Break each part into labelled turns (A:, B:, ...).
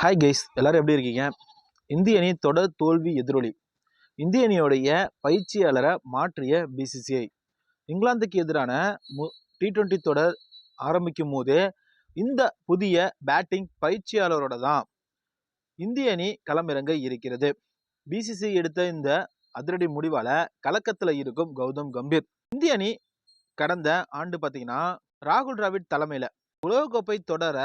A: Hi guys, எல்லாரும் எப்படி இருக்கீங்க? இந்திய அணி தொடர் தோல்வி எதிரொலி. இந்திய அணியோடைய பயிற்சியாளரை மாற்றிய பிசிசிஐ. இங்கிலாந்துக்கு எதிரான T20 தொடர் ஆரம்பிக்கும் போதே இந்த புதிய பேட்டிங் பயிற்சியாளரோட தான் இந்திய அணி களமிறங்க இருக்கிறது. பிசிசிஐ எடுத்த இந்த அதிரடி முடிவால கலக்கத்தில் இருக்கும் கௌதம் கம்பீர். இந்திய அணி கடந்த ஆண்டு பார்த்தீங்கன்னா ராகுல் டிராவிட் தலைமையில் உலகக்கோப்பை தொடர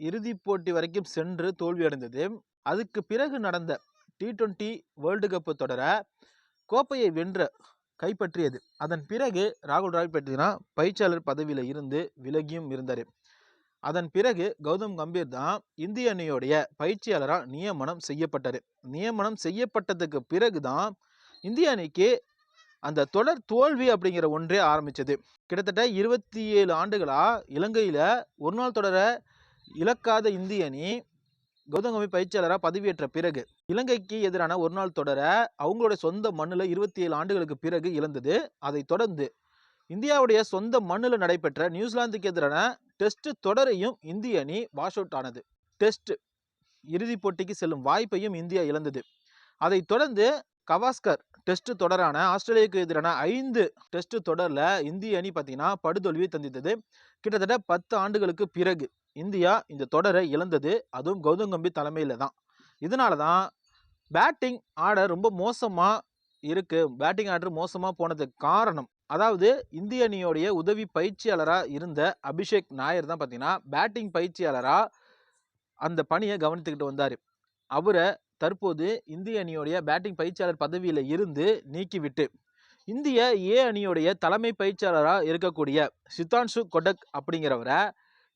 A: இறுதிப் போட்டி வரைக்கும் சென்று தோல்வி அடைந்தது. அதுக்கு பிறகு நடந்த T20 வேர்ல்டு கப் தொடர கோப்பையை வென்ற கைப்பற்றியது. அதன் பிறகு ராகுல் டிராவிட் பார்த்தீங்கன்னா பயிற்சியாளர் பதவியில் இருந்து விலகியும் இருந்தார். அதன் பிறகு கௌதம் கம்பீர் தான் இந்திய அணியோடைய பயிற்சியாளராக நியமனம் செய்யப்பட்டார். நியமனம் செய்யப்பட்டதுக்கு பிறகு தான் இந்திய அணிக்கு அந்த தொடர் தோல்வி அப்படிங்கிற ஒன்றே ஆரம்பிச்சது. கிட்டத்தட்ட 27 ஆண்டுகளா இலங்கையில் ஒரு நாள் தொடர இழக்காத இந்திய அணி கௌதம் கம்பீர் பயிற்சியாளராக பதவியேற்ற பிறகு இலங்கைக்கு எதிரான ஒரு நாள் தொடர அவங்களுடைய சொந்த மண்ணில் 27 ஆண்டுகளுக்கு பிறகு இழந்தது. அதை தொடர்ந்து இந்தியாவுடைய சொந்த மண்ணில் நடைபெற்ற நியூசிலாந்துக்கு எதிரான டெஸ்ட் தொடரையும் இந்திய அணி வாஷ் அவுட் ஆனது. டெஸ்ட் இறுதிப் போட்டிக்கு செல்லும் வாய்ப்பையும் இந்தியா இழந்தது. அதை தொடர்ந்து கவாஸ்கர் டெஸ்ட் தொடரான ஆஸ்திரேலியாவுக்கு எதிரான 5 டெஸ்ட் தொடரில் இந்திய அணி பார்த்தீங்கன்னா படுதோல்வியை தந்தித்தது. கிட்டத்தட்ட 10 ஆண்டுகளுக்கு பிறகு இந்தியா இந்த தொடரை இழந்தது, அதுவும் கௌதம் கம்பீர் தலைமையில் தான். இதனால தான் பேட்டிங் ஆர்டர் ரொம்ப மோசமாக இருக்குது. பேட்டிங் ஆர்டர் மோசமாக போனதுக்கு காரணம், அதாவது இந்திய அணியோடைய உதவி பயிற்சியாளராக இருந்த அபிஷேக் நாயர் தான் பார்த்தீங்கன்னா பேட்டிங் பயிற்சியாளராக அந்த பணியை கவனித்துக்கிட்டு வந்தார். அவரை தற்போது இந்திய அணியோடைய பேட்டிங் பயிற்சியாளர் பதவியில் இருந்து நீக்கிவிட்டு இந்திய அணியோடைய தலைமை பயிற்சியாளராக இருக்கக்கூடிய சித்தான்ஷு கொடக் அப்படிங்கிறவரை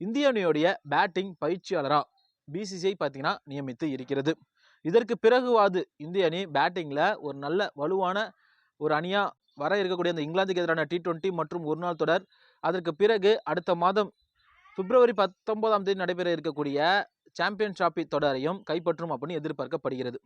A: இந்திய அணியோடைய பேட்டிங் பயிற்சியாளராக பிசிசிஐ பார்த்தீங்கன்னா நியமித்து இருக்கிறது. இதற்கு பிறகுவாது இந்திய அணி பேட்டிங்கில் ஒரு நல்ல வலுவான ஒரு அணியாக வர இருக்கக்கூடிய அந்த இங்கிலாந்துக்கு எதிரான T20 மற்றும் ஒரு நாள் தொடர், அதற்கு பிறகு அடுத்த மாதம் பிப்ரவரி 19ஆம் தேதி நடைபெற இருக்கக்கூடிய சாம்பியன்ஸ் டிராபி தொடரையும் கைப்பற்றும் அப்படின்னு எதிர்பார்க்கப்படுகிறது.